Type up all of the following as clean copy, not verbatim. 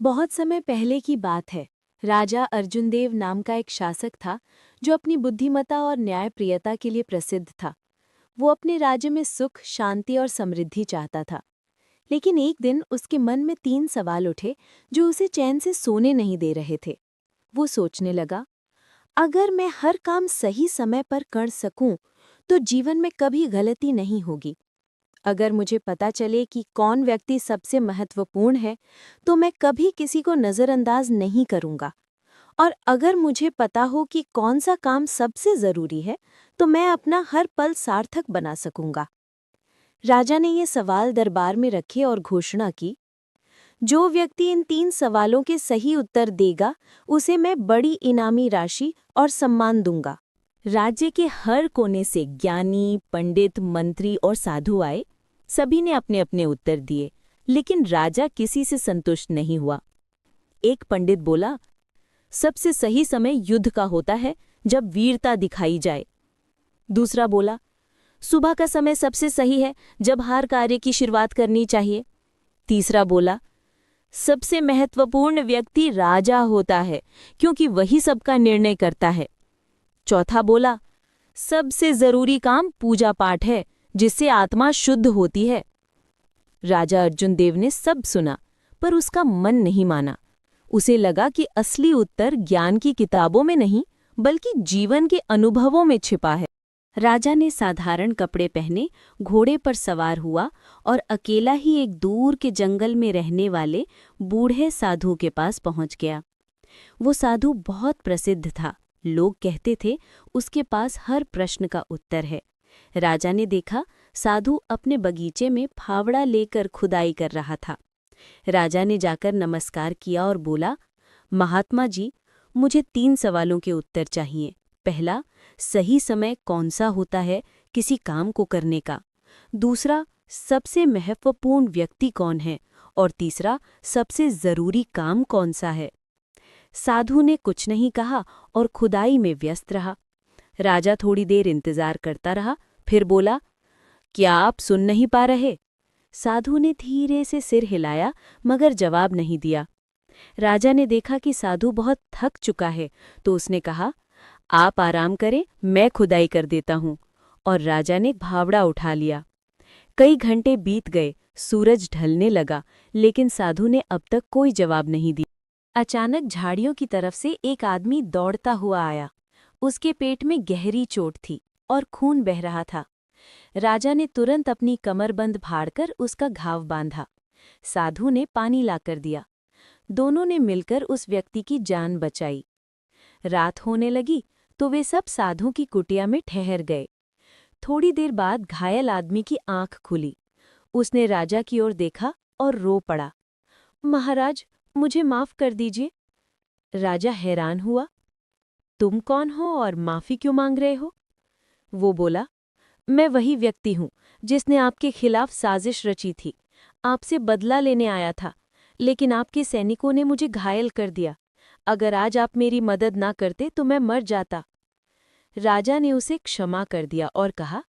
बहुत समय पहले की बात है। राजा अर्जुनदेव नाम का एक शासक था जो अपनी बुद्धिमत्ता और न्यायप्रियता के लिए प्रसिद्ध था। वो अपने राज्य में सुख, शांति और समृद्धि चाहता था। लेकिन एक दिन उसके मन में 3 सवाल उठे जो उसे चैन से सोने नहीं दे रहे थे। वो सोचने लगा, अगर मैं हर काम सही समय पर कर सकूं, तो जीवन में कभी गलती नहीं होगी। अगर मुझे पता चले कि कौन व्यक्ति सबसे महत्वपूर्ण है, तो मैं कभी किसी को नज़रअंदाज नहीं करूंगा। और अगर मुझे पता हो कि कौन सा काम सबसे ज़रूरी है, तो मैं अपना हर पल सार्थक बना सकूंगा। राजा ने ये सवाल दरबार में रखे और घोषणा की, जो व्यक्ति इन 3 सवालों के सही उत्तर देगा, उसे मैं बड़ी इनामी राशि और सम्मान दूंगा। राज्य के हर कोने से ज्ञानी, पंडित, मंत्री और साधु आए। सभी ने अपने अपने उत्तर दिए, लेकिन राजा किसी से संतुष्ट नहीं हुआ। एक पंडित बोला, सबसे सही समय युद्ध का होता है, जब वीरता दिखाई जाए। दूसरा बोला, सुबह का समय सबसे सही है, जब हर कार्य की शुरुआत करनी चाहिए। तीसरा बोला, सबसे महत्वपूर्ण व्यक्ति राजा होता है, क्योंकि वही सबका निर्णय करता है। चौथा बोला, सबसे जरूरी काम पूजा पाठ है, जिससे आत्मा शुद्ध होती है। राजा अर्जुन देव ने सब सुना, पर उसका मन नहीं माना। उसे लगा कि असली उत्तर ज्ञान की किताबों में नहीं, बल्कि जीवन के अनुभवों में छिपा है। राजा ने साधारण कपड़े पहने, घोड़े पर सवार हुआ और अकेला ही एक दूर के जंगल में रहने वाले बूढ़े साधु के पास पहुंच गया। वो साधु बहुत प्रसिद्ध था। लोग कहते थे, उसके पास हर प्रश्न का उत्तर है। राजा ने देखा, साधु अपने बगीचे में फावड़ा लेकर खुदाई कर रहा था। राजा ने जाकर नमस्कार किया और बोला, महात्मा जी, मुझे 3 सवालों के उत्तर चाहिए। पहला, सही समय कौन सा होता है किसी काम को करने का? दूसरा, सबसे महत्वपूर्ण व्यक्ति कौन है? और तीसरा, सबसे जरूरी काम कौन सा है? साधु ने कुछ नहीं कहा और खुदाई में व्यस्त रहा। राजा थोड़ी देर इंतजार करता रहा, फिर बोला, क्या आप सुन नहीं पा रहे? साधु ने धीरे से सिर हिलाया, मगर जवाब नहीं दिया। राजा ने देखा कि साधु बहुत थक चुका है, तो उसने कहा, आप आराम करें, मैं खुदाई कर देता हूँ। और राजा ने फावड़ा उठा लिया। कई घंटे बीत गए, सूरज ढलने लगा, लेकिन साधु ने अब तक कोई जवाब नहीं दिया। अचानक झाड़ियों की तरफ से एक आदमी दौड़ता हुआ आया। उसके पेट में गहरी चोट थी और खून बह रहा था। राजा ने तुरंत अपनी कमरबंद फाड़कर उसका घाव बांधा। साधु ने पानी लाकर दिया। दोनों ने मिलकर उस व्यक्ति की जान बचाई। रात होने लगी तो वे सब साधु की कुटिया में ठहर गए। थोड़ी देर बाद घायल आदमी की आंख खुली। उसने राजा की ओर देखा और रो पड़ा। महाराज, मुझे माफ कर दीजिए। राजा हैरान हुआ। तुम कौन हो और माफी क्यों मांग रहे हो? वो बोला, मैं वही व्यक्ति हूँ जिसने आपके खिलाफ साजिश रची थी। आपसे बदला लेने आया था, लेकिन आपके सैनिकों ने मुझे घायल कर दिया। अगर आज आप मेरी मदद ना करते तो मैं मर जाता। राजा ने उसे क्षमा कर दिया और कहा,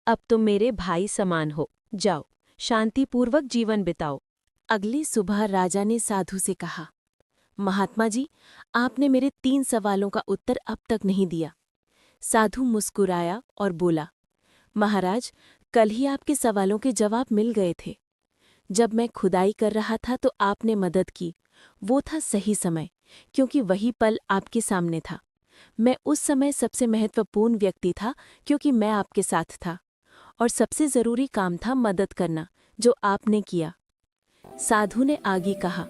अब तुम मेरे भाई समान हो, जाओ, शांतिपूर्वक जीवन बिताओ। अगली सुबह राजा ने साधु से कहा, महात्मा जी, आपने मेरे 3 सवालों का उत्तर अब तक नहीं दिया। साधु मुस्कुराया और बोला, महाराज, कल ही आपके सवालों के जवाब मिल गए थे। जब मैं खुदाई कर रहा था तो आपने मदद की। वो था सही समय, क्योंकि वही पल आपके सामने था। मैं उस समय सबसे महत्वपूर्ण व्यक्ति था, क्योंकि मैं आपके साथ था। और सबसे जरूरी काम था मदद करना, जो आपने किया। साधु ने आगे कहा,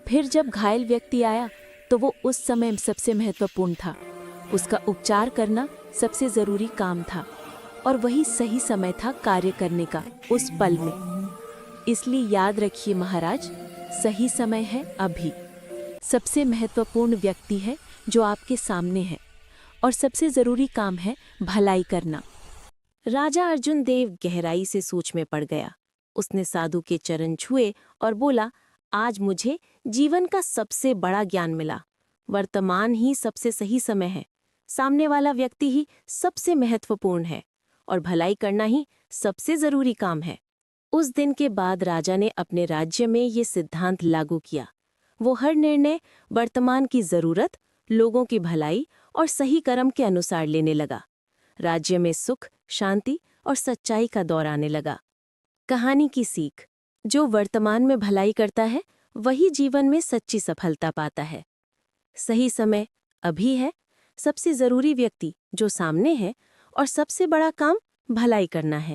फिर जब घायल व्यक्ति आया तो वो उस समय सबसे महत्वपूर्ण था। उसका उपचार करना सबसे जरूरी काम था, और वही सही समय था कार्य करने का उस पल में। इसलिए याद रखिए महाराज, सही समय है अभी। सबसे महत्वपूर्ण व्यक्ति है जो आपके सामने है, और सबसे जरूरी काम है भलाई करना। राजा अर्जुन देव गहराई से सोच में पड़ गया। उसने साधु के चरण छुए और बोला, आज मुझे जीवन का सबसे बड़ा ज्ञान मिला। वर्तमान ही सबसे सही समय है, सामने वाला व्यक्ति ही सबसे महत्वपूर्ण है, और भलाई करना ही सबसे जरूरी काम है। उस दिन के बाद राजा ने अपने राज्य में ये सिद्धांत लागू किया। वो हर निर्णय वर्तमान की जरूरत, लोगों की भलाई और सही कर्म के अनुसार लेने लगा। राज्य में सुख, शांति और सच्चाई का दौर आने लगा। कहानी की सीख: जो वर्तमान में भलाई करता है वही जीवन में सच्ची सफलता पाता है। सही समय अभी है, सबसे जरूरी व्यक्ति जो सामने है और सबसे बड़ा काम भलाई करना है।